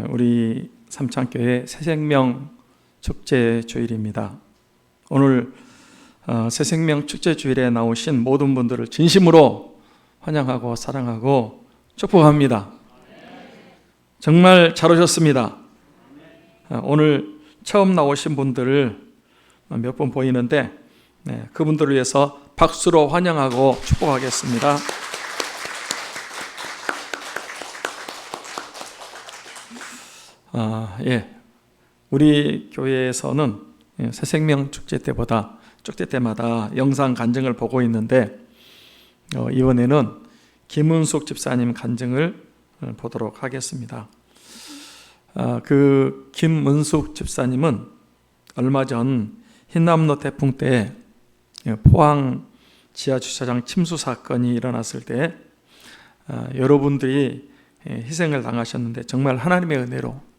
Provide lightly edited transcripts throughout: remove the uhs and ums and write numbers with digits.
우리 삼창교회 새생명 축제 주일입니다. 오늘 새생명 축제 주일에 나오신 모든 분들을 진심으로 환영하고 사랑하고 축복합니다. 정말 잘 오셨습니다. 오늘 처음 나오신 분들을 몇 분 보이는데 그분들을 위해서 박수로 환영하고 축복하겠습니다. 우리 교회에서는 새생명 축제 때마다 영상 간증을 보고 있는데 이번에는 김은숙 집사님 간증을 보도록 하겠습니다. 그 김은숙 집사님은 얼마 전 흰남노 태풍 때 포항 지하주차장 침수 사건이 일어났을 때 여러분들이 희생을 당하셨는데 정말 하나님의 은혜로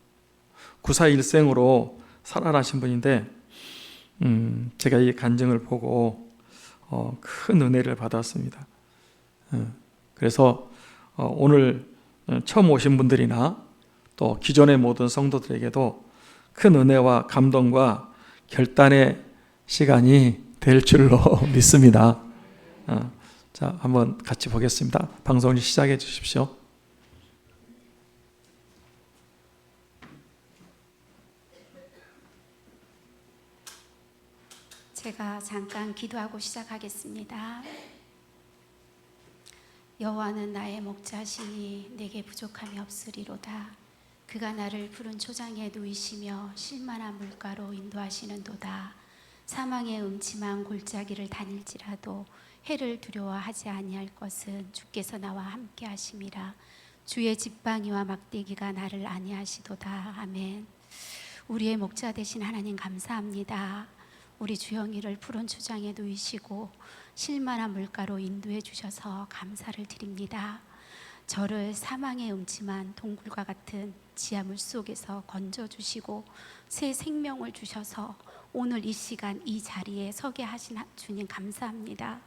구사일생으로 살아나신 분인데 제가 이 간증을 보고 큰 은혜를 받았습니다. 그래서 오늘 처음 오신 분들이나 또 기존의 모든 성도들에게도 큰 은혜와 감동과 결단의 시간이 될 줄로 믿습니다. 자, 한번 같이 보겠습니다. 방송을 시작해 주십시오. 제가 잠깐 기도하고 시작하겠습니다. 여호와는 나의 목자시니 내게 부족함이 없으리로다. 그가 나를 푸른 초장에 누이시며 쉴만한 물가로 인도하시는도다. 사망의 음침한 골짜기를 다닐지라도 해를 두려워하지 아니할 것은 주께서 나와 함께 하심이라. 주의 지팡이와 막대기가 나를 안위하시도다. 아멘. 우리의 목자 되신 하나님 감사합니다. 우리 주영이를 푸른 초장에 누이시고 쉴만한 물가로 인도해 주셔서 감사를 드립니다. 저를 사망의 음침한 동굴과 같은 지하 물속에서 건져주시고 새 생명을 주셔서 오늘 이 시간 이 자리에 서게 하신 주님 감사합니다.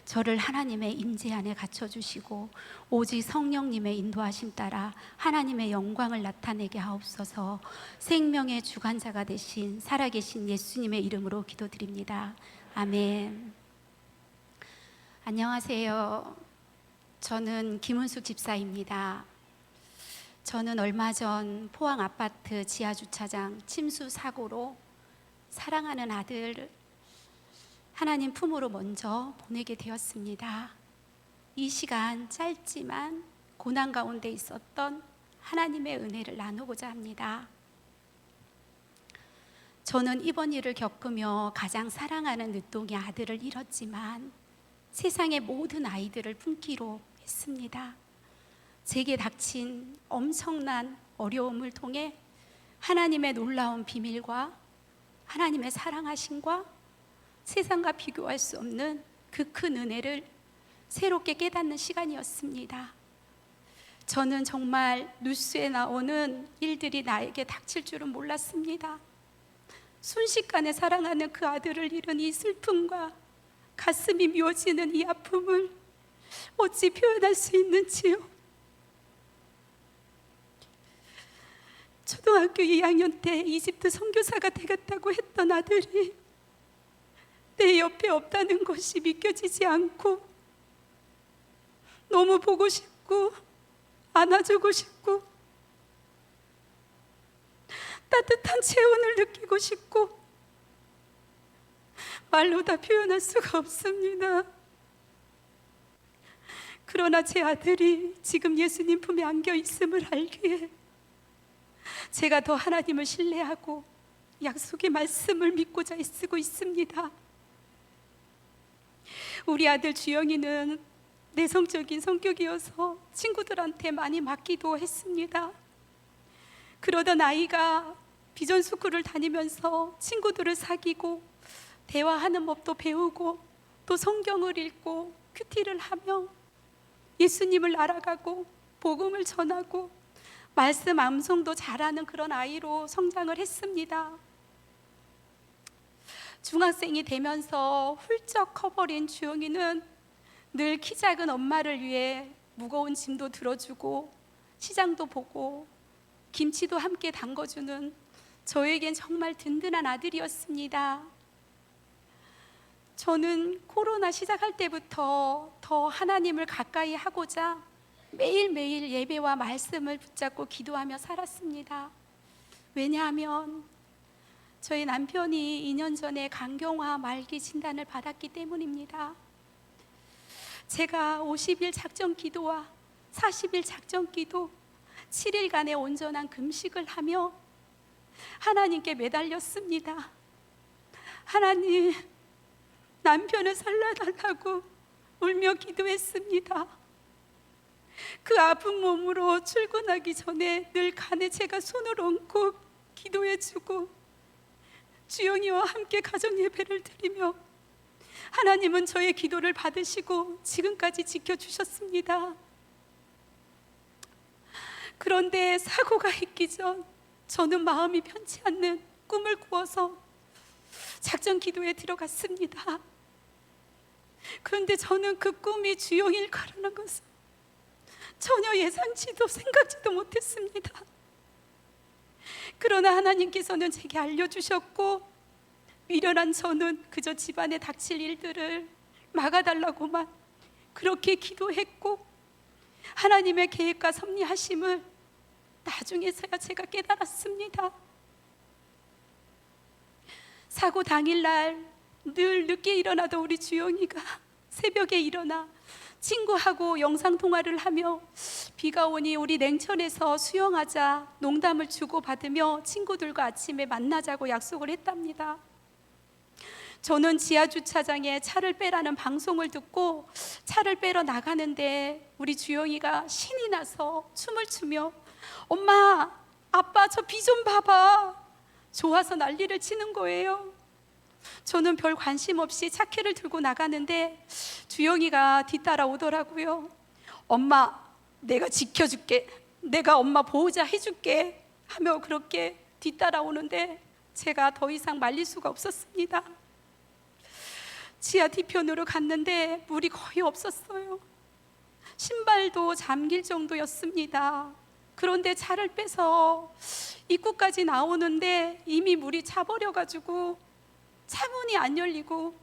저를 하나님의 임재 안에 갇혀주시고 오직 성령님의 인도하심 따라 하나님의 영광을 나타내게 하옵소서. 생명의 주관자가 되신 살아계신 예수님의 이름으로 기도드립니다. 아멘. 안녕하세요. 저는 김은숙 집사입니다. 저는 얼마 전 포항 아파트 지하주차장 침수 사고로 사랑하는 아들 하나님 품으로 먼저 보내게 되었습니다. 이 시간 짧지만 고난 가운데 있었던 하나님의 은혜를 나누고자 합니다. 저는 이번 일을 겪으며 가장 사랑하는 늦둥이 아들을 잃었지만 세상의 모든 아이들을 품기로 했습니다. 제게 닥친 엄청난 어려움을 통해 하나님의 놀라운 비밀과 하나님의 사랑하심과 세상과 비교할 수 없는 그 큰 은혜를 새롭게 깨닫는 시간이었습니다. 저는 정말 뉴스에 나오는 일들이 나에게 닥칠 줄은 몰랐습니다. 순식간에 사랑하는 그 아들을 잃은 이 슬픔과 가슴이 미어지는 이 아픔을 어찌 표현할 수 있는지요. 초등학교 2학년 때 이집트 선교사가 되겠다고 했던 아들이 내 옆에 없다는 것이 믿겨지지 않고 너무 보고 싶고 안아주고 싶고 따뜻한 체온을 느끼고 싶고 말로 다 표현할 수가 없습니다. 그러나 제 아들이 지금 예수님 품에 안겨 있음을 알기에 제가 더 하나님을 신뢰하고 약속의 말씀을 믿고자 애쓰고 있습니다. 우리 아들 주영이는 내성적인 성격이어서 친구들한테 많이 맞기도 했습니다. 그러던 아이가 비전 스쿨을 다니면서 친구들을 사귀고 대화하는 법도 배우고 또 성경을 읽고 큐티를 하며 예수님을 알아가고 복음을 전하고 말씀 암송도 잘하는 그런 아이로 성장을 했습니다. 중학생이 되면서 훌쩍 커버린 주영이는 늘 키 작은 엄마를 위해 무거운 짐도 들어주고 시장도 보고 김치도 함께 담궈주는 저에겐 정말 든든한 아들이었습니다. 저는 코로나 시작할 때부터 더 하나님을 가까이 하고자 매일매일 예배와 말씀을 붙잡고 기도하며 살았습니다. 왜냐하면 저희 남편이 2년 전에 간경화 말기 진단을 받았기 때문입니다. 제가 50일 작정 기도와 40일 작정 기도 7일간의 온전한 금식을 하며 하나님께 매달렸습니다. 하나님, 남편을 살려달라고 울며 기도했습니다. 그 아픈 몸으로 출근하기 전에 늘 간에 제가 손을 얹고 기도해주고 주영이와 함께 가정 예배를 드리며 하나님은 저의 기도를 받으시고 지금까지 지켜주셨습니다. 그런데 사고가 있기 전 저는 마음이 편치 않는 꿈을 꾸어서 작전 기도에 들어갔습니다. 그런데 저는 그 꿈이 주영일 거라는 것을 전혀 예상치도 생각지도 못했습니다. 그러나 하나님께서는 제게 알려주셨고, 미련한 저는 그저 집안에 닥칠 일들을 막아달라고만 그렇게 기도했고, 하나님의 계획과 섭리하심을 나중에서야 제가 깨달았습니다. 사고 당일날 늘 늦게 일어나던 우리 주영이가 새벽에 일어나 친구하고 영상통화를 하며 비가 오니 우리 냉천에서 수영하자 농담을 주고받으며 친구들과 아침에 만나자고 약속을 했답니다. 저는 지하주차장에 차를 빼라는 방송을 듣고 차를 빼러 나가는데 우리 주영이가 신이 나서 춤을 추며 엄마, 아빠 저 비 좀 봐봐, 좋아서 난리를 치는 거예요. 저는 별 관심 없이 차키를 들고 나가는데 주영이가 뒤따라 오더라고요. 엄마, 내가 지켜줄게, 내가 엄마 보호자 해줄게 하며 그렇게 뒤따라 오는데 제가 더 이상 말릴 수가 없었습니다. 지하 뒤편으로 갔는데 물이 거의 없었어요. 신발도 잠길 정도였습니다. 그런데 차를 빼서 입구까지 나오는데 이미 물이 차버려가지고 차문이 안 열리고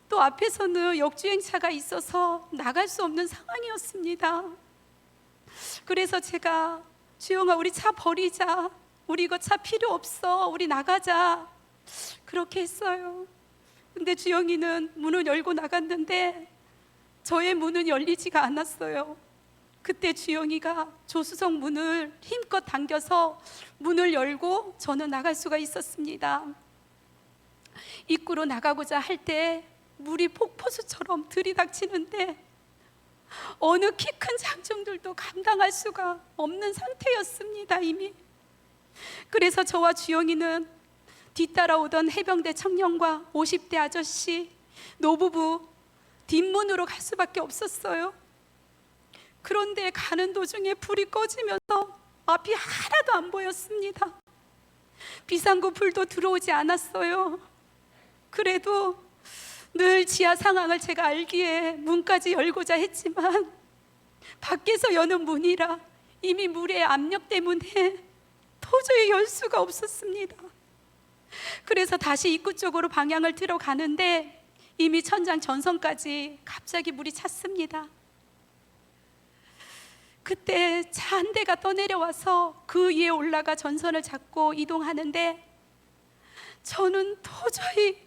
또 앞에서는 역주행차가 있어서 나갈 수 없는 상황이었습니다. 그래서 제가 주영아, 우리 차 버리자, 우리 이거 차 필요 없어, 우리 나가자, 그렇게 했어요. 근데 주영이는 문을 열고 나갔는데 저의 문은 열리지가 않았어요. 그때 주영이가 조수석 문을 힘껏 당겨서 문을 열고 저는 나갈 수가 있었습니다. 입구로 나가고자 할 때 물이 폭포수처럼 들이닥치는데 어느 키 큰 장정들도 감당할 수가 없는 상태였습니다, 이미. 그래서 저와 주영이는 뒤따라오던 해병대 청년과 50대 아저씨, 노부부 뒷문으로 갈 수밖에 없었어요. 그런데 가는 도중에 불이 꺼지면서 앞이 하나도 안 보였습니다. 비상구 불도 들어오지 않았어요. 그래도 늘 지하 상황을 제가 알기에 문까지 열고자 했지만 밖에서 여는 문이라 이미 물의 압력 때문에 도저히 열 수가 없었습니다. 그래서 다시 입구 쪽으로 방향을 들어가는데 이미 천장 전선까지 갑자기 물이 찼습니다. 그때 차 한 대가 떠내려와서 그 위에 올라가 전선을 잡고 이동하는데 저는 도저히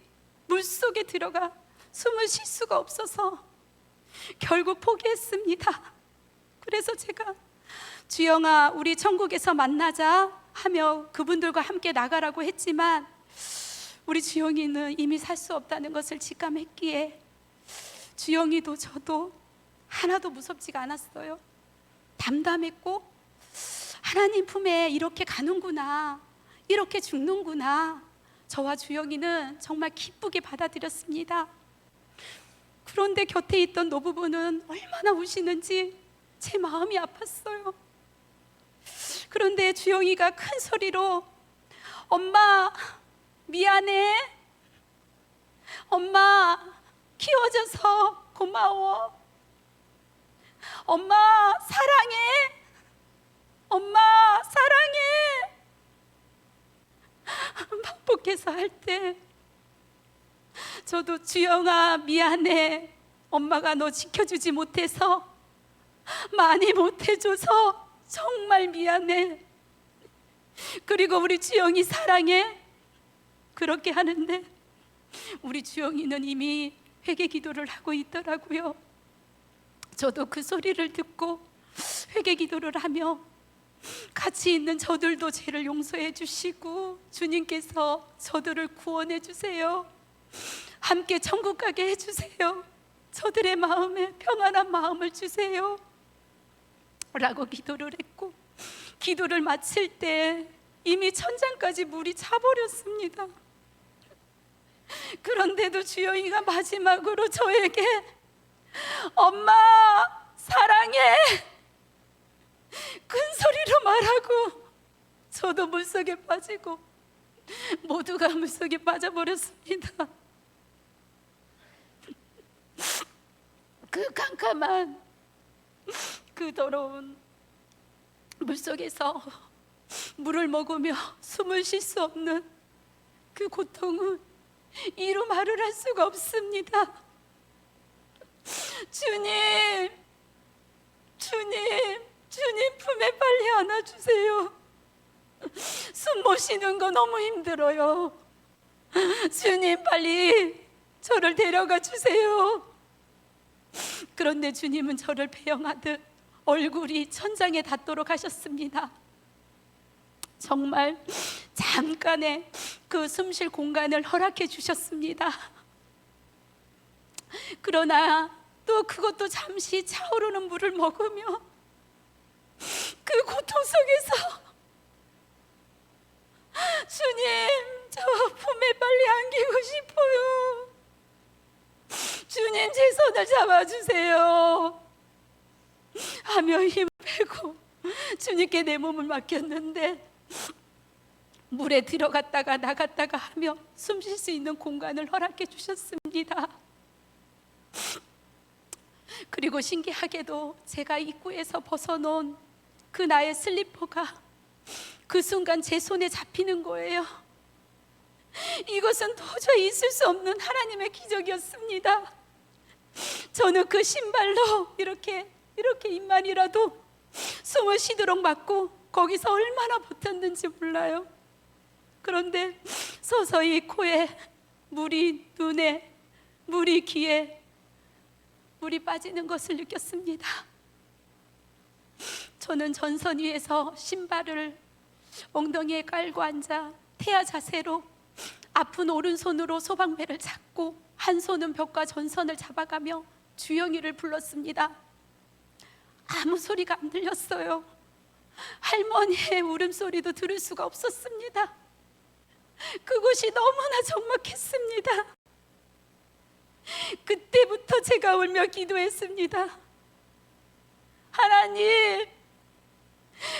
물속에 들어가 숨을 쉴 수가 없어서 결국 포기했습니다. 그래서 제가 주영아, 우리 천국에서 만나자 하며 그분들과 함께 나가라고 했지만 우리 주영이는 이미 살 수 없다는 것을 직감했기에 주영이도 저도 하나도 무섭지가 않았어요. 담담했고 하나님 품에 이렇게 가는구나, 이렇게 죽는구나, 저와 주영이는 정말 기쁘게 받아들였습니다. 그런데 곁에 있던 노부부는 얼마나 우시는지 제 마음이 아팠어요. 그런데 주영이가 큰 소리로 엄마 미안해, 엄마 키워줘서 고마워, 엄마 사랑해, 엄마 사랑해 속에서 할 때 저도 주영아 미안해, 엄마가 너 지켜주지 못해서, 많이 못해줘서 정말 미안해, 그리고 우리 주영이 사랑해, 그렇게 하는데 우리 주영이는 이미 회개 기도를 하고 있더라고요. 저도 그 소리를 듣고 회개 기도를 하며 같이 있는 저들도 죄를 용서해 주시고 주님께서 저들을 구원해 주세요, 함께 천국 가게 해주세요, 저들의 마음에 평안한 마음을 주세요 라고 기도를 했고, 기도를 마칠 때 이미 천장까지 물이 차버렸습니다. 그런데도 주영이가 마지막으로 저에게 엄마 사랑해 큰 소리로 말하고, 저도 물속에 빠지고 모두가 물속에 빠져버렸습니다. 그 캄캄한 그 더러운 물속에서 물을 먹으며 숨을 쉴 수 없는 그 고통은 이루 말을 할 수가 없습니다. 주님, 주님, 주님 품에 빨리 안아주세요. 숨 못 쉬는 거 너무 힘들어요. 주님 빨리 저를 데려가 주세요. 그런데 주님은 저를 배영하듯 얼굴이 천장에 닿도록 하셨습니다. 정말 잠깐의 그 숨쉴 공간을 허락해 주셨습니다. 그러나 또 그것도 잠시 차오르는 물을 먹으며 그 고통 속에서 주님, 저 품에 빨리 안기고 싶어요. 주님, 제 손을 잡아주세요 하며 힘을 빼고 주님께 내 몸을 맡겼는데, 물에 들어갔다가 나갔다가 하며 숨 쉴 수 있는 공간을 허락해 주셨습니다. 그리고 신기하게도 제가 입구에서 벗어놓은 그 나의 슬리퍼가 그 순간 제 손에 잡히는 거예요. 이것은 도저히 있을 수 없는 하나님의 기적이었습니다. 저는 그 신발로 이렇게 입만이라도 숨을 쉬도록 막고 거기서 얼마나 버텼는지 몰라요. 그런데 서서히 코에 물이, 눈에 물이, 귀에 물이 빠지는 것을 느꼈습니다. 저는 전선 위에서 신발을 엉덩이에 깔고 앉아 태아 자세로 아픈 오른손으로 소방배를 잡고 한 손은 벽과 전선을 잡아가며 주영이를 불렀습니다. 아무 소리가 안 들렸어요. 할머니의 울음소리도 들을 수가 없었습니다. 그곳이 너무나 적막했습니다. 그때부터 제가 울며 기도했습니다. 하나님,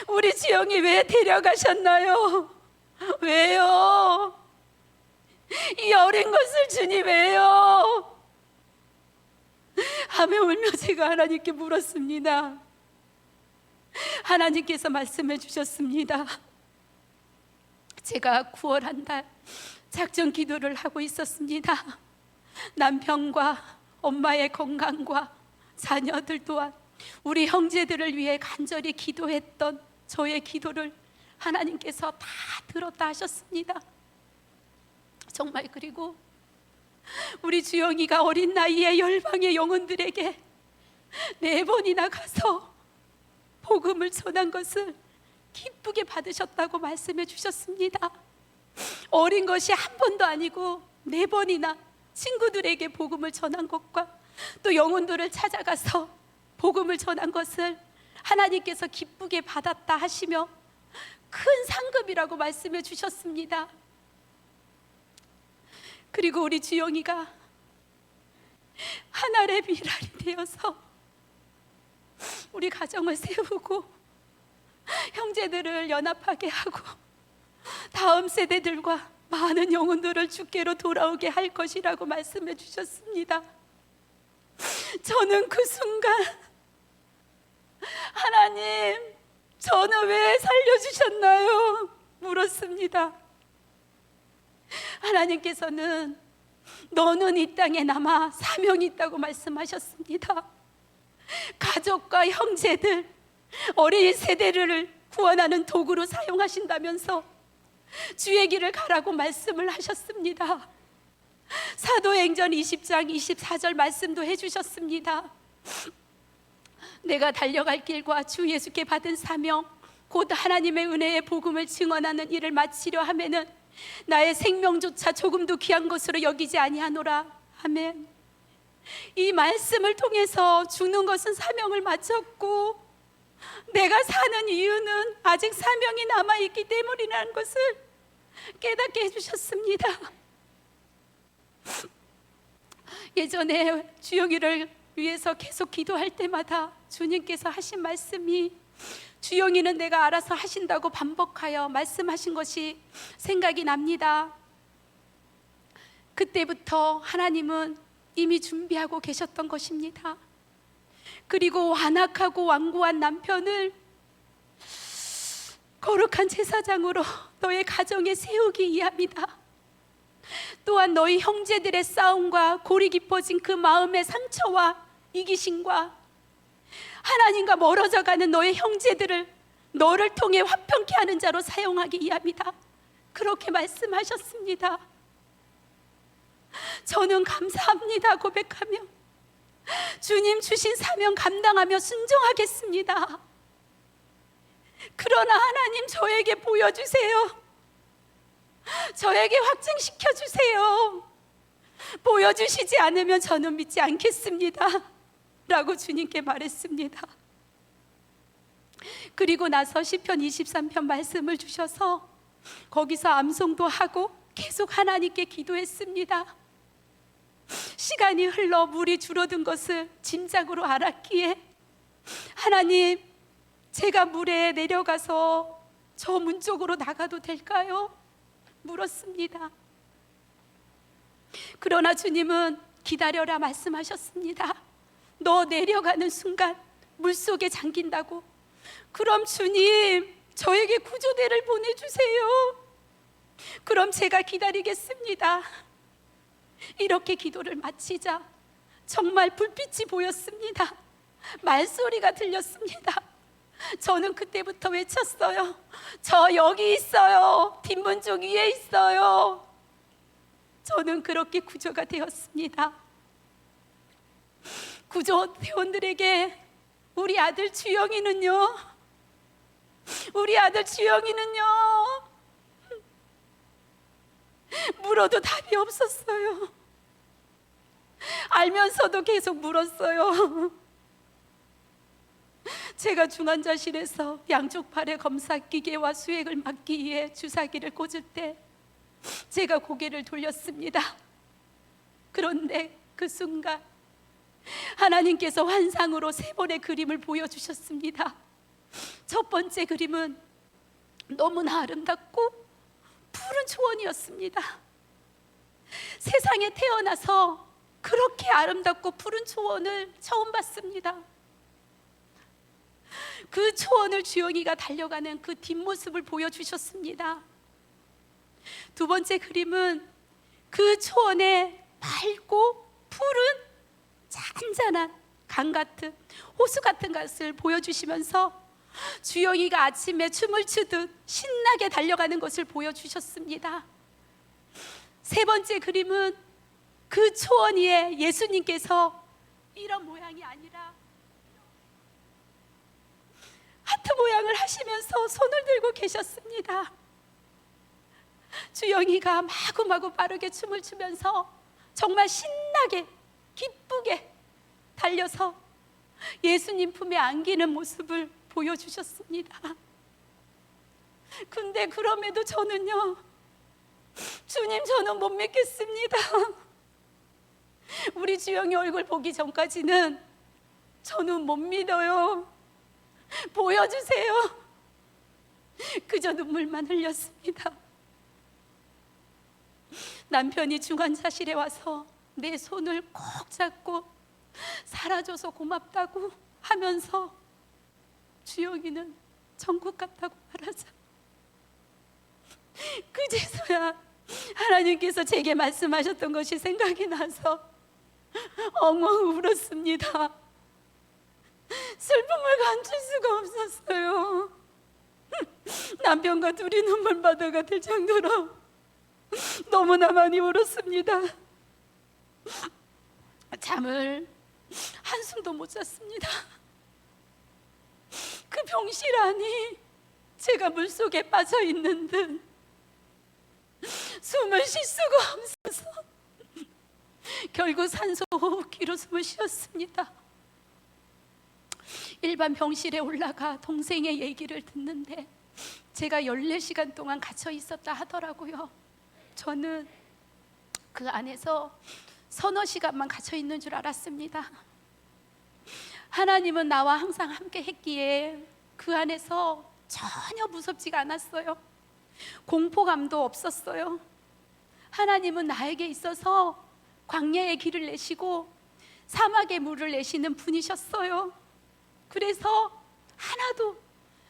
우리 주영이 왜 데려가셨나요? 왜요? 이 어린 것을 주님 왜요? 하며 울며 제가 하나님께 물었습니다. 하나님께서 말씀해 주셨습니다. 제가 9월 한 달 작전 기도를 하고 있었습니다. 남편과 엄마의 건강과 자녀들 또한 우리 형제들을 위해 간절히 기도했던 저의 기도를 하나님께서 다 들었다 하셨습니다. 정말, 그리고 우리 주영이가 어린 나이에 열방의 영혼들에게 4번이나 가서 복음을 전한 것을 기쁘게 받으셨다고 말씀해 주셨습니다. 어린 것이 한 번도 아니고 4번이나 친구들에게 복음을 전한 것과 또 영혼들을 찾아가서 복음을 전한 것을 하나님께서 기쁘게 받았다 하시며 큰 상급이라고 말씀해 주셨습니다. 그리고 우리 주영이가 하늘의 미랄이 되어서 우리 가정을 세우고 형제들을 연합하게 하고 다음 세대들과 많은 영혼들을 주께로 돌아오게 할 것이라고 말씀해 주셨습니다. 저는 그 순간 하나님, 저는 왜 살려주셨나요? 물었습니다. 하나님께서는 너는 이 땅에 남아 사명이 있다고 말씀하셨습니다. 가족과 형제들, 어린 세대를 구원하는 도구로 사용하신다면서 주의 길을 가라고 말씀을 하셨습니다. 사도행전 20장 24절 말씀도 해주셨습니다. 내가 달려갈 길과 주 예수께 받은 사명 곧 하나님의 은혜의 복음을 증언하는 일을 마치려 하면은 나의 생명조차 조금도 귀한 것으로 여기지 아니하노라. 아멘. 이 말씀을 통해서 죽는 것은 사명을 마쳤고 내가 사는 이유는 아직 사명이 남아있기 때문이라는 것을 깨닫게 해주셨습니다. 예전에 주영이를 위해서 계속 기도할 때마다 주님께서 하신 말씀이, 주영이는 내가 알아서 하신다고 반복하여 말씀하신 것이 생각이 납니다. 그때부터 하나님은 이미 준비하고 계셨던 것입니다. 그리고 완악하고 완고한 남편을 거룩한 제사장으로 너의 가정에 세우기 위함이다. 또한 너희 형제들의 싸움과 골이 깊어진 그 마음의 상처와 이기심과 하나님과 멀어져가는 너의 형제들을 너를 통해 화평케 하는 자로 사용하기 위함이다. 그렇게 말씀하셨습니다. 저는 감사합니다 고백하며 주님 주신 사명 감당하며 순종하겠습니다. 그러나 하나님 저에게 보여주세요. 저에게 확증시켜 주세요. 보여주시지 않으면 저는 믿지 않겠습니다 라고 주님께 말했습니다. 그리고 나서 시편 23편 말씀을 주셔서 거기서 암송도 하고 계속 하나님께 기도했습니다. 시간이 흘러 물이 줄어든 것을 짐작으로 알았기에 하나님, 제가 물에 내려가서 저 문 쪽으로 나가도 될까요? 물었습니다. 그러나 주님은 기다려라 말씀하셨습니다. 너 내려가는 순간 물속에 잠긴다고. 그럼 주님, 저에게 구조대를 보내주세요. 그럼 제가 기다리겠습니다. 이렇게 기도를 마치자 정말 불빛이 보였습니다. 말소리가 들렸습니다. 저는 그때부터 외쳤어요. 저 여기 있어요. 뒷문 쪽 위에 있어요. 저는 그렇게 구조가 되었습니다. 구조대원들에게 우리 아들 주영이는요, 우리 아들 주영이는요, 물어도 답이 없었어요. 알면서도 계속 물었어요. 제가 중환자실에서 양쪽 팔에 검사 기계와 수액을 맞기 위해 주사기를 꽂을 때 제가 고개를 돌렸습니다. 그런데 그 순간 하나님께서 환상으로 3번의 그림을 보여주셨습니다. 첫 번째 그림은 너무나 아름답고 푸른 초원이었습니다. 세상에 태어나서 그렇게 아름답고 푸른 초원을 처음 봤습니다. 그 초원을 주영이가 달려가는 그 뒷모습을 보여주셨습니다. 두 번째 그림은 그 초원에 맑고 푸른 잔잔한 강 같은 호수 같은 것을 보여주시면서 주영이가 아침에 춤을 추듯 신나게 달려가는 것을 보여주셨습니다. 세 번째 그림은 그 초원 위에 예수님께서 이런 모양이 아니라 하트 모양을 하시면서 손을 들고 계셨습니다. 주영이가 마구마구 빠르게 춤을 추면서 정말 신나게 기쁘게 달려서 예수님 품에 안기는 모습을 보여주셨습니다. 근데 그럼에도 저는요, 주님 저는 못 믿겠습니다. 우리 주영이 얼굴 보기 전까지는 저는 못 믿어요. 보여주세요. 그저 눈물만 흘렸습니다. 남편이 중환자실에 와서 내 손을 꼭 잡고 살아줘서 고맙다고 하면서 주영이는 천국 같다고 말하자 그제서야 하나님께서 제게 말씀하셨던 것이 생각이 나서 엉엉 울었습니다. 슬픔을 감출 수가 없었어요. 남편과 둘이 눈물바다가 될 정도로 너무나 많이 울었습니다. 잠을 한숨도 못 잤습니다. 그 병실 안이 제가 물속에 빠져 있는 듯 숨을 쉴 수가 없어서 결국 산소 호흡기로 숨을 쉬었습니다. 일반 병실에 올라가 동생의 얘기를 듣는데 제가 14시간 동안 갇혀 있었다 하더라고요. 저는 그 안에서 서너 시간만 갇혀 있는 줄 알았습니다. 하나님은 나와 항상 함께 했기에 그 안에서 전혀 무섭지가 않았어요. 공포감도 없었어요. 하나님은 나에게 있어서 광야의 길을 내시고 사막의 물을 내시는 분이셨어요. 그래서 하나도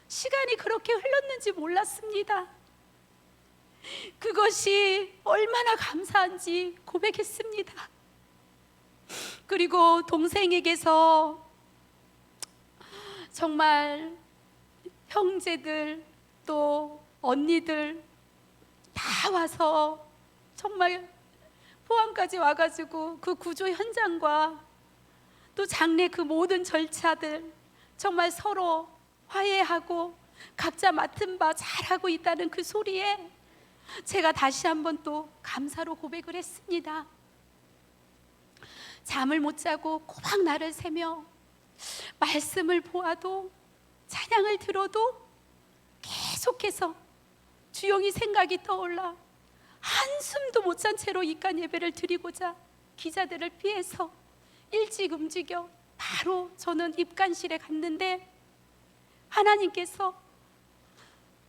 시간이 그렇게 흘렀는지 몰랐습니다. 그것이 얼마나 감사한지 고백했습니다. 그리고 동생에게서 정말 형제들 또 언니들 다 와서 정말 포항까지 와가지고 그 구조 현장과 또 장례 그 모든 절차들 정말 서로 화해하고 각자 맡은 바 잘하고 있다는 그 소리에 제가 다시 한번 또 감사로 고백을 했습니다. 잠을 못 자고 꼬박 나를 새며 말씀을 보아도 찬양을 들어도 계속해서 주영이 생각이 떠올라 한숨도 못 잔 채로 입간 예배를 드리고자 기자들을 피해서 일찍 움직여 바로 저는 입간실에 갔는데 하나님께서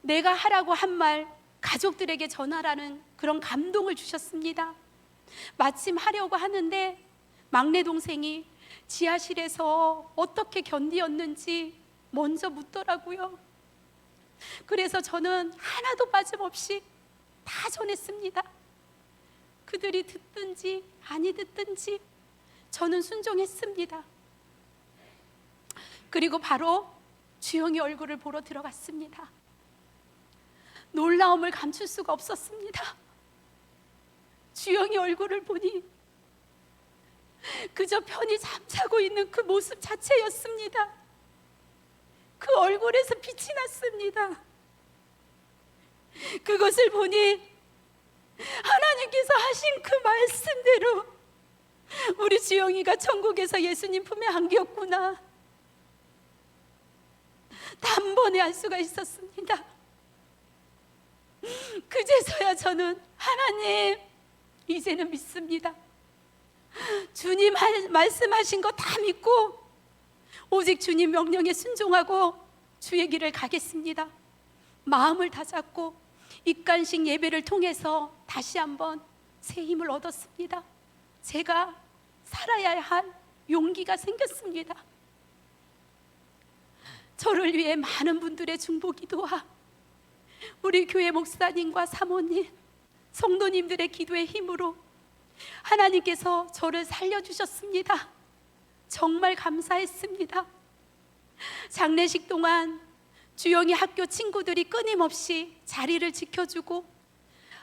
내가 하라고 한 말 가족들에게 전하라는 그런 감동을 주셨습니다. 마침 하려고 하는데 막내 동생이 지하실에서 어떻게 견디었는지 먼저 묻더라고요. 그래서 저는 하나도 빠짐없이 다 전했습니다. 그들이 듣든지 아니 듣든지 저는 순종했습니다. 그리고 바로 주영이 얼굴을 보러 들어갔습니다. 놀라움을 감출 수가 없었습니다. 주영이 얼굴을 보니 그저 편히 잠자고 있는 그 모습 자체였습니다. 그 얼굴에서 빛이 났습니다. 그것을 보니 하나님께서 하신 그 말씀대로 우리 주영이가 천국에서 예수님 품에 안겼구나, 단번에 알 수가 있었습니다. 그제서야 저는 하나님 이제는 믿습니다. 주님 말씀하신 거 다 믿고 오직 주님 명령에 순종하고 주의 길을 가겠습니다. 마음을 다잡고 입간식 예배를 통해서 다시 한번 새 힘을 얻었습니다. 제가 살아야 할 용기가 생겼습니다. 저를 위해 많은 분들의 중보기도와 우리 교회 목사님과 사모님, 성도님들의 기도의 힘으로 하나님께서 저를 살려주셨습니다. 정말 감사했습니다. 장례식 동안 주영이 학교 친구들이 끊임없이 자리를 지켜주고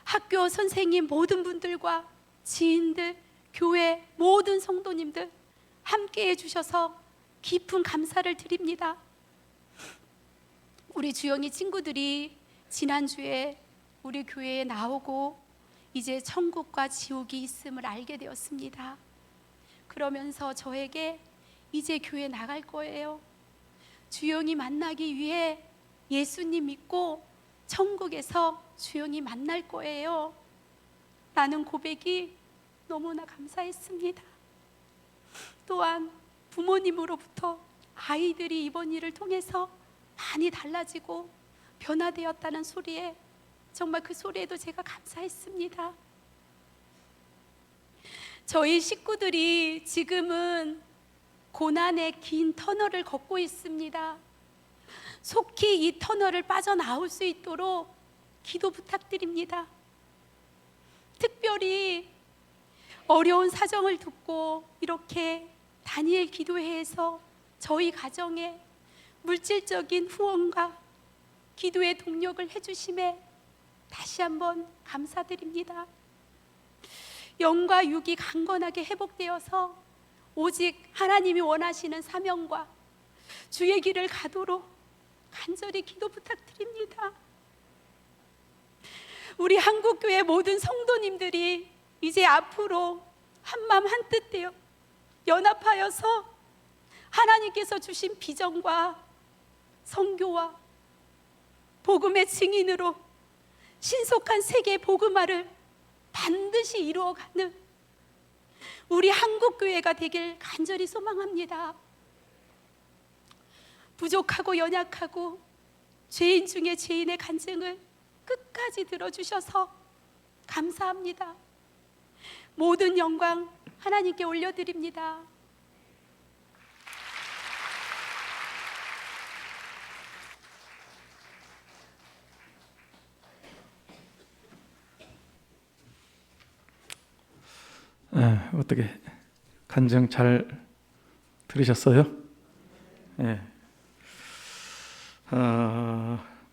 학교 선생님 모든 분들과 지인들, 교회 모든 성도님들 함께해 주셔서 깊은 감사를 드립니다. 우리 주영이 친구들이 지난주에 우리 교회에 나오고 이제 천국과 지옥이 있음을 알게 되었습니다. 그러면서 저에게 이제 교회 나갈 거예요, 주영이 만나기 위해 예수님 믿고 천국에서 주영이 만날 거예요 라는 고백이 너무나 감사했습니다. 또한 부모님으로부터 아이들이 이번 일을 통해서 많이 달라지고 변화되었다는 소리에 정말 그 소리에도 제가 감사했습니다. 저희 식구들이 지금은 고난의 긴 터널을 걷고 있습니다. 속히 이 터널을 빠져나올 수 있도록 기도 부탁드립니다. 특별히 어려운 사정을 듣고 이렇게 다니엘 기도회에서 저희 가정에 물질적인 후원과 기도의 동력을 해주심에 다시 한번 감사드립니다. 영과 육이 강건하게 회복되어서 오직 하나님이 원하시는 사명과 주의 길을 가도록 간절히 기도 부탁드립니다. 우리 한국교회 모든 성도님들이 이제 앞으로 한마음 한뜻 되어 연합하여서 하나님께서 주신 비전과 선교와 복음의 증인으로 신속한 세계 복음화를 반드시 이루어가는 우리 한국교회가 되길 간절히 소망합니다. 부족하고 연약하고 죄인 중에 죄인의 간증을 끝까지 들어주셔서 감사합니다. 모든 영광 하나님께 올려드립니다. 어떻게 간증 잘 들으셨어요?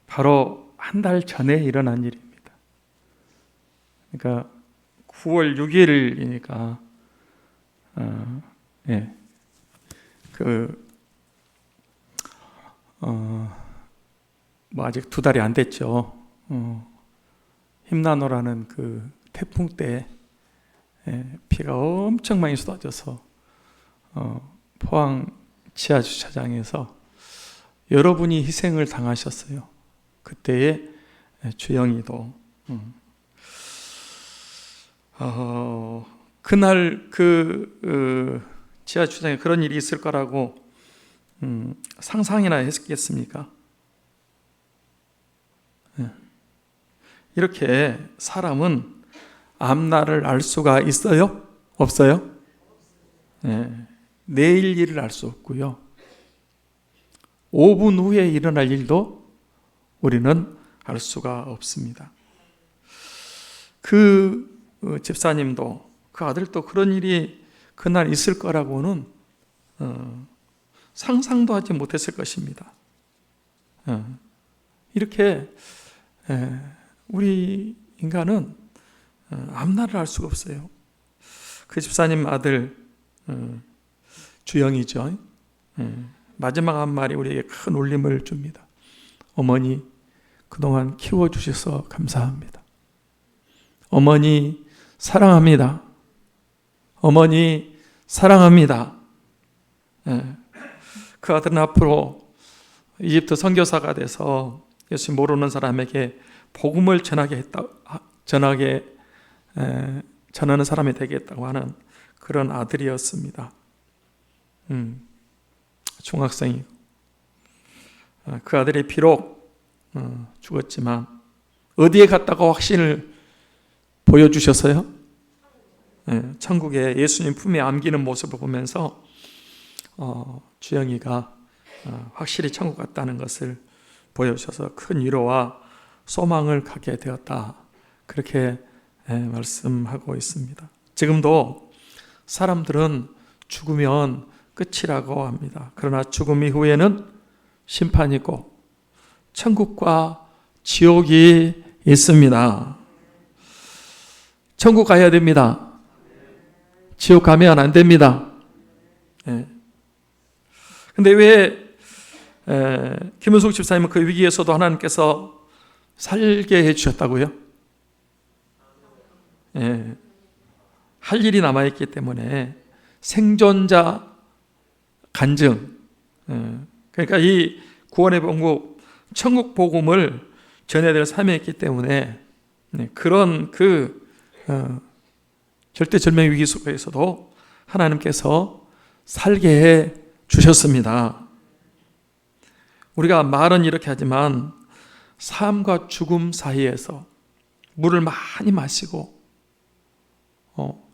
바로 한 달 전에 일어난 일입니다. 그러니까 9월 6일이니까 아직 2달이 안 됐죠. 힘나노라는 그 태풍 때 비가 엄청 많이 쏟아져서 포항 지하주차장에서 여러분이 희생을 당하셨어요. 그때에 주영이도 그날 그 지하주차장에 그런 일이 있을 거라고 상상이나 했겠습니까? 이렇게 사람은 앞날을 알 수가 있어요? 없어요? 내일 일을 알 수 없고요. 5분 후에 일어날 일도 우리는 알 수가 없습니다. 그 집사님도 그 아들도 그런 일이 그날 있을 거라고는 상상도 하지 못했을 것입니다. 이렇게 우리 인간은 앞날을 알 수가 없어요. 그 집사님 아들 주영이죠. 마지막 한 말이 우리에게 큰 울림을 줍니다. 어머니 그동안 키워주셔서 감사합니다. 어머니 사랑합니다. 어머니 사랑합니다. 그 아들은 앞으로 이집트 선교사가 돼서 예수 모르는 사람에게 복음을 전하는 사람이 되겠다고 하는 그런 아들이었습니다. 중학생이고 그 아들이 비록 죽었지만 어디에 갔다가 확신을 보여주셨어요? 천국에 예수님 품에 안기는 모습을 보면서 주영이가 확실히 천국 갔다는 것을 보여주셔서 큰 위로와 소망을 갖게 되었다. 그렇게 말씀하고 있습니다. 지금도 사람들은 죽으면 끝이라고 합니다. 그러나 죽음 이후에는 심판이 있고 천국과 지옥이 있습니다. 천국 가야 됩니다. 지옥 가면 안 됩니다. 근데 왜 김은숙 집사님은 그 위기에서도 하나님께서 살게 해주셨다고요? 할 일이 남아있기 때문에 생존자 간증, 그러니까 이 구원의 본국 천국 복음을 전해야 될 삶이 있기 때문에 그런 절대절명 위기 속에서도 하나님께서 살게 해 주셨습니다. 우리가 말은 이렇게 하지만 삶과 죽음 사이에서 물을 많이 마시고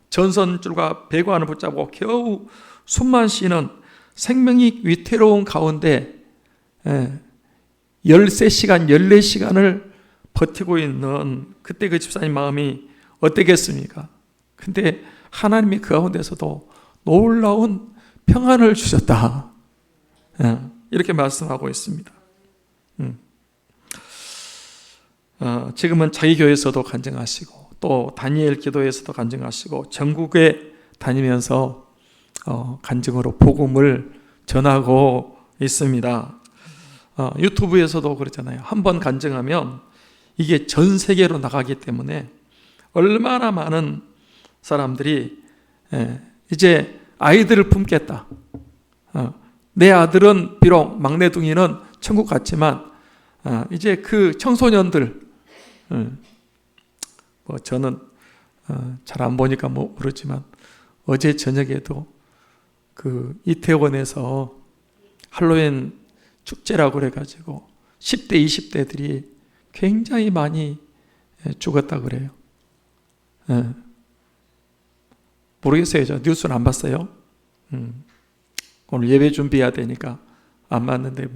전선줄과 배관을 붙잡고 겨우 숨만 쉬는 생명이 위태로운 가운데 13시간, 14시간을 버티고 있는 그때 그 집사님 마음이 어땠겠습니까? 근데 하나님이 그 가운데서도 놀라운 평안을 주셨다. 이렇게 말씀하고 있습니다. 지금은 자기 교회에서도 간증하시고 또 다니엘 기도에서도 간증하시고 전국에 다니면서 간증으로 복음을 전하고 있습니다. 유튜브에서도 그렇잖아요. 한번 간증하면 이게 전 세계로 나가기 때문에 얼마나 많은 사람들이 이제 아이들을 품겠다. 내 아들은 비록 막내둥이는 천국 갔지만 이제 그 청소년들, 저는 잘 안 보니까 모르지만 어제 저녁에도 그 이태원에서 할로윈 축제라고 그래가지고 10대, 20대들이 굉장히 많이 죽었다 그래요. 모르겠어요. 저 뉴스는 안 봤어요. 오늘 예배 준비해야 되니까 안 봤는데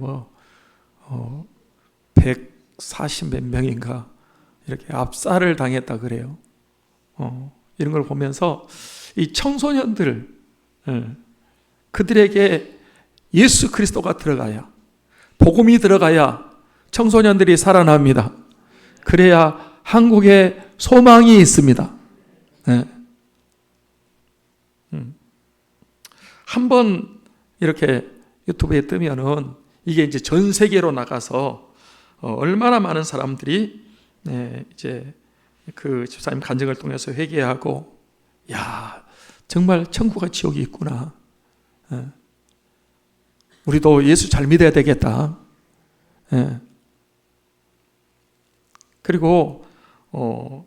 140 몇 명인가 이렇게 압살을 당했다 그래요. 이런 걸 보면서 이 청소년들, 그들에게 예수 그리스도가 들어가야, 복음이 들어가야 청소년들이 살아납니다. 그래야 한국에 소망이 있습니다. 한번 이렇게 유튜브에 뜨면은 이게 이제 전 세계로 나가서 얼마나 많은 사람들이 이제 그 집사님 간증을 통해서 회개하고, 야, 정말 천국과 지옥이 있구나. 우리도 예수 잘 믿어야 되겠다. 그리고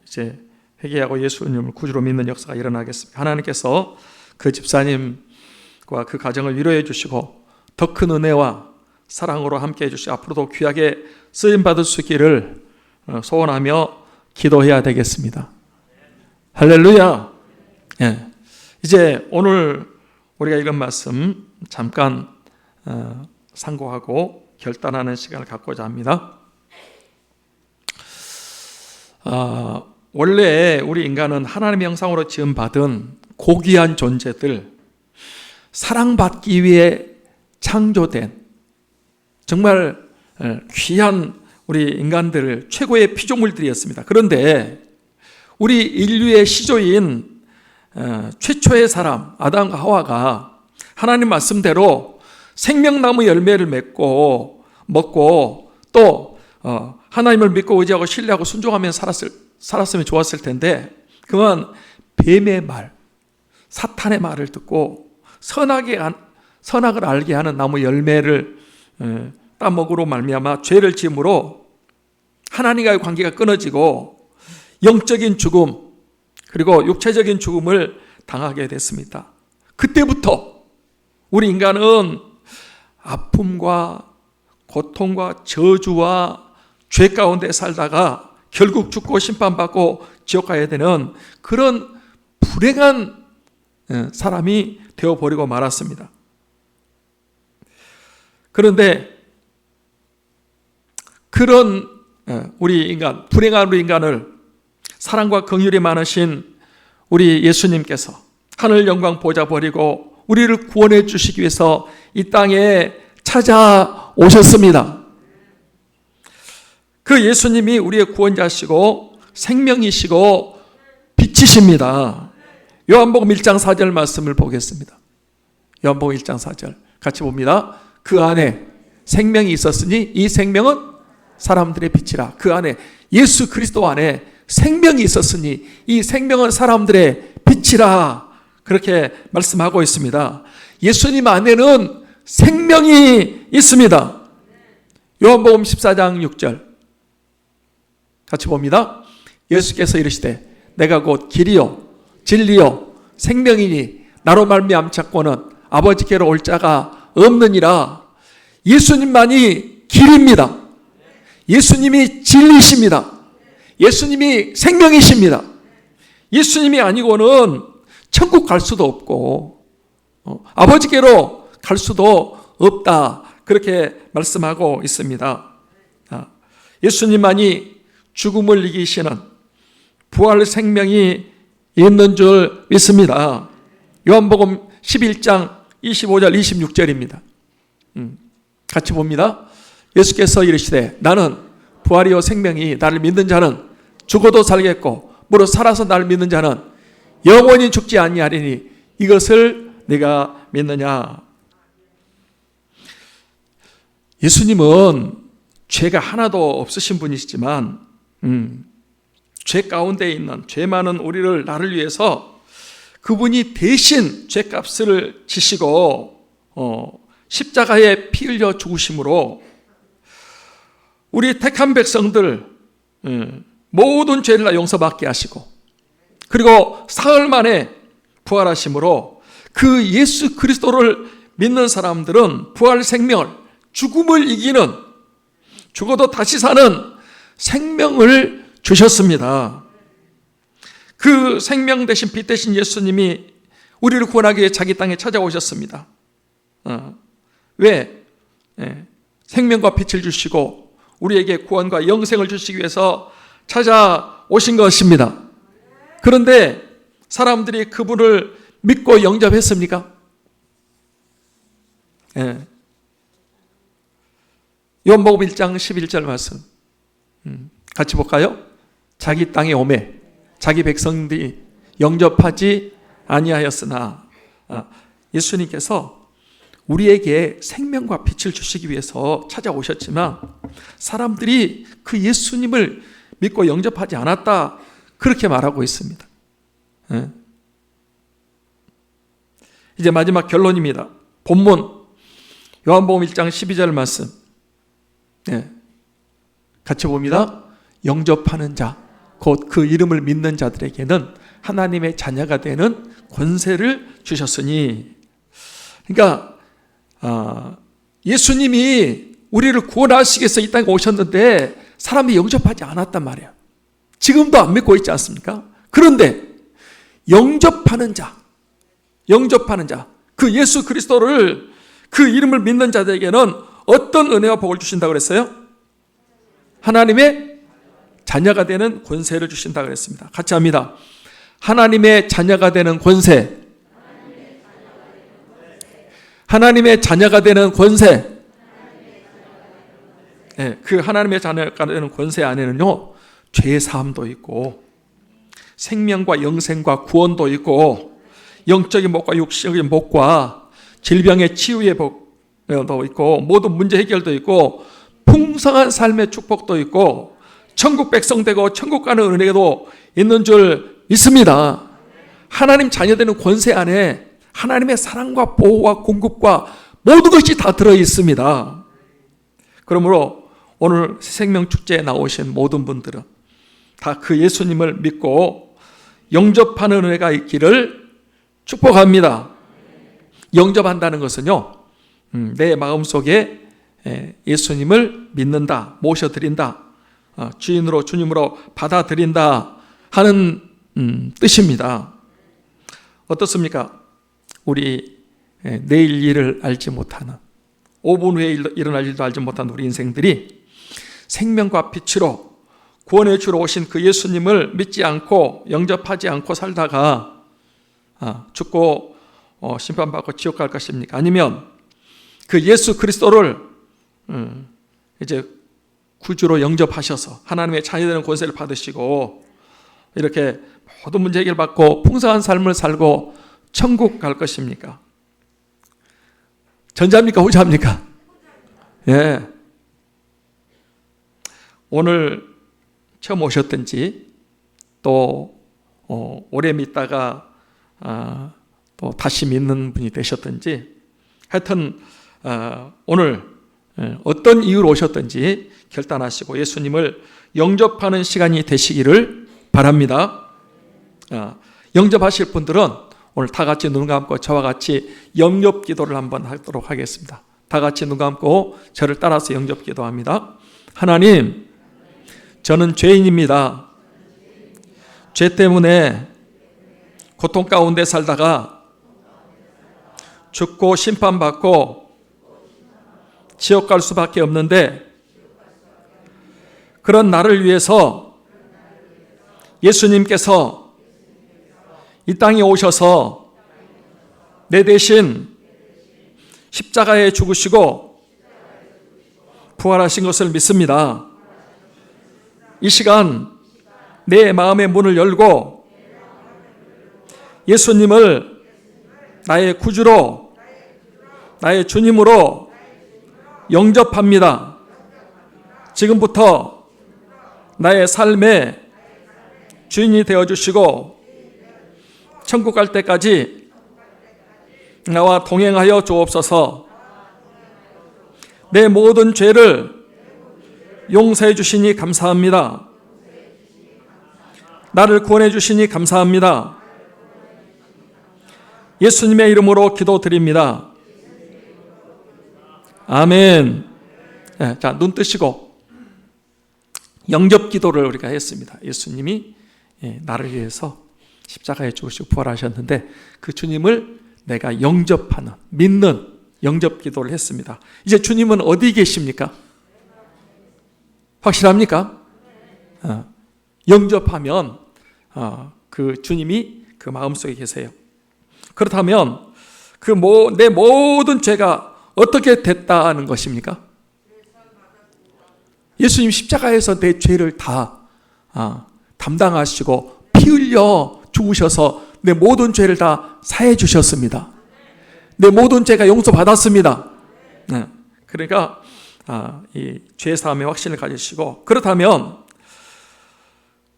이제 회개하고 예수님을 구주로 믿는 역사가 일어나겠습니다. 하나님께서 그 집사님과 그 가정을 위로해 주시고 더 큰 은혜와 사랑으로 함께해 주시고 앞으로도 귀하게 쓰임받을 수 있기를 소원하며 기도해야 되겠습니다. 할렐루야. 이제 오늘 우리가 읽은 말씀 잠깐 상고하고 결단하는 시간을 갖고자 합니다. 원래 우리 인간은 하나님의 형상으로 지음받은 고귀한 존재들, 사랑받기 위해 창조된 정말 귀한 우리 인간들 최고의 피조물들이었습니다. 그런데 우리 인류의 시조인 최초의 사람 아담과 하와가 하나님 말씀대로 생명나무 열매를 맺고 먹고 또 하나님을 믿고 의지하고 신뢰하고 순종하며 살았으면 좋았을 텐데, 그건 뱀의 말, 사탄의 말을 듣고 선악을 알게 하는 나무 열매를 따먹으로 말미암아 죄를 지음으로 하나님과의 관계가 끊어지고 영적인 죽음 그리고 육체적인 죽음을 당하게 됐습니다. 그때부터 우리 인간은 아픔과 고통과 저주와 죄 가운데 살다가 결국 죽고 심판받고 지옥 가야 되는 그런 불행한 사람이 되어버리고 말았습니다. 그런데 그런 우리 인간, 불행한 우리 인간을 사랑과 긍휼이 많으신 우리 예수님께서 하늘 영광 보좌 버리고 우리를 구원해 주시기 위해서 이 땅에 찾아오셨습니다. 그 예수님이 우리의 구원자시고 생명이시고 빛이십니다. 요한복음 1장 4절 말씀을 보겠습니다. 요한복음 1장 4절 같이 봅니다. 그 안에 생명이 있었으니 이 생명은 사람들의 빛이라. 그 안에 예수 그리스도 안에 생명이 있었으니 이 생명은 사람들의 빛이라. 그렇게 말씀하고 있습니다. 예수님 안에는 생명이 있습니다. 요한복음 14장 6절 같이 봅니다. 예수께서 이르시되 내가 곧 길이요 진리요 생명이니 나로 말미암 찾고는 아버지께로 올 자가 없느니라. 예수님만이 길입니다. 예수님이 진리십니다. 예수님이 생명이십니다. 예수님이 아니고는 천국 갈 수도 없고 아버지께로 갈 수도 없다. 그렇게 말씀하고 있습니다. 예수님만이 죽음을 이기시는 부활 생명이 있는 줄 믿습니다. 요한복음 11장 25절 26절입니다. 같이 봅니다. 예수께서 이르시되 나는 부활이요 생명이 나를 믿는 자는 죽어도 살겠고 무릇 살아서 나를 믿는 자는 영원히 죽지 아니하리니 이것을 네가 믿느냐. 예수님은 죄가 하나도 없으신 분이시지만 죄 가운데 있는 죄 많은 우리를 나를 위해서 그분이 대신 죄값을 지시고 십자가에 피 흘려 죽으심으로 우리 택한 백성들 모든 죄를 다 용서받게 하시고 그리고 사흘 만에 부활하심으로 그 예수 그리스도를 믿는 사람들은 부활 생명을 죽음을 이기는 죽어도 다시 사는 생명을 주셨습니다. 그 생명 대신 빛 대신 예수님이 우리를 구원하기 위해 자기 땅에 찾아오셨습니다. 왜? 생명과 빛을 주시고 우리에게 구원과 영생을 주시기 위해서 찾아오신 것입니다. 그런데 사람들이 그분을 믿고 영접했습니까? 요한복음 1장 11절 말씀 같이 볼까요? 자기 땅에 오매 자기 백성들이 영접하지 아니하였으나 예수님께서 우리에게 생명과 빛을 주시기 위해서 찾아오셨지만 사람들이 그 예수님을 믿고 영접하지 않았다 그렇게 말하고 있습니다. 이제 마지막 결론입니다. 본문 요한복음 1장 12절 말씀 같이 봅니다. 영접하는 자 곧 그 이름을 믿는 자들에게는 하나님의 자녀가 되는 권세를 주셨으니 그러니까 예수님이 우리를 구원하시기 위해서 이 땅에 오셨는데 사람이 영접하지 않았단 말이에요. 지금도 안 믿고 있지 않습니까? 그런데 영접하는 자 그 예수 그리스도를 그 이름을 믿는 자들에게는 어떤 은혜와 복을 주신다고 그랬어요? 하나님의 자녀가 되는 권세를 주신다고 그랬습니다. 같이 합니다. 하나님의 자녀가 되는 권세. 하나님의 자녀가 되는 권세. 그 하나님의 자녀가 되는 권세 안에는요 죄 사함도 있고 생명과 영생과 구원도 있고 영적인 복과 육적인 복과 질병의 치유의 복도 있고 모든 문제 해결도 있고 풍성한 삶의 축복도 있고 천국 백성 되고 천국 가는 은혜도 있는 줄 믿습니다. 하나님 자녀 되는 권세 안에 하나님의 사랑과 보호와 공급과 모든 것이 다 들어 있습니다. 그러므로 오늘 생명축제에 나오신 모든 분들은 다 그 예수님을 믿고 영접하는 은혜가 있기를 축복합니다. 영접한다는 것은요 내 마음속에 예수님을 믿는다, 모셔드린다, 주인으로 주님으로 받아들인다 하는 뜻입니다. 어떻습니까? 우리 내일 일을 알지 못하는 5분 후에 일어날 일도 알지 못하는 우리 인생들이 생명과 빛으로 구원해 주러 오신 그 예수님을 믿지 않고 영접하지 않고 살다가 죽고 심판받고 지옥 갈 것입니까? 아니면 그 예수 그리스도를 이제 구주로 영접하셔서 하나님의 자녀되는 권세를 받으시고 이렇게 모든 문제 해결받고 풍성한 삶을 살고 천국 갈 것입니까? 전자입니까? 후자입니까? 예. 오늘 처음 오셨든지 또 오래 믿다가 또 다시 믿는 분이 되셨든지 하여튼 오늘 어떤 이유로 오셨든지 결단하시고 예수님을 영접하는 시간이 되시기를 바랍니다. 영접하실 분들은 오늘 다 같이 눈 감고 저와 같이 영접 기도를 한번 하도록 하겠습니다. 다 같이 눈 감고 저를 따라서 영접 기도합니다. 하나님, 저는 죄인입니다. 죄 때문에 고통 가운데 살다가 죽고 심판받고 지옥 갈 수밖에 없는데 그런 나를 위해서 예수님께서 이 땅에 오셔서 내 대신 십자가에 죽으시고 부활하신 것을 믿습니다. 이 시간 내 마음의 문을 열고 예수님을 나의 구주로, 나의 주님으로 영접합니다. 지금부터 나의 삶의 주인이 되어주시고 천국 갈 때까지 나와 동행하여 주옵소서. 내 모든 죄를 용서해 주시니 감사합니다. 나를 구원해 주시니 감사합니다. 예수님의 이름으로 기도드립니다. 아멘. 네, 자, 눈 뜨시고 영접 기도를 우리가 했습니다. 예수님이 나를 위해서 십자가에 죽으시고 부활하셨는데 그 주님을 내가 영접하는, 믿는 영접 기도를 했습니다. 이제 주님은 어디 계십니까? 확실합니까? 영접하면 그 주님이 그 마음속에 계세요. 그렇다면 내 모든 죄가 어떻게 됐다는 것입니까? 예수님 십자가에서 내 죄를 다 담당하시고 피 흘려 죽으셔서 내 모든 죄를 다 사해 주셨습니다. 내 모든 죄가 용서받았습니다. 그러니까 이 죄 사함의 확신을 가지시고, 그렇다면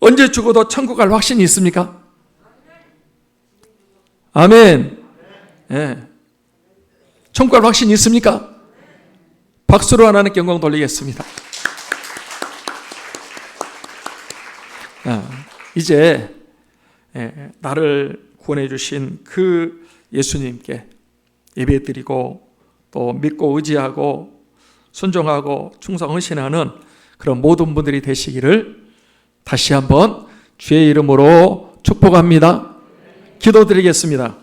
언제 죽어도 천국 갈 확신이 있습니까? 아멘. 네. 천국 갈 확신이 있습니까? 박수로 하나님께 영광 돌리겠습니다. 이제 나를 구원해 주신 그 예수님께 예배드리고 또 믿고 의지하고 순종하고 충성 헌신하는 그런 모든 분들이 되시기를 다시 한번 주의 이름으로 축복합니다. 기도드리겠습니다.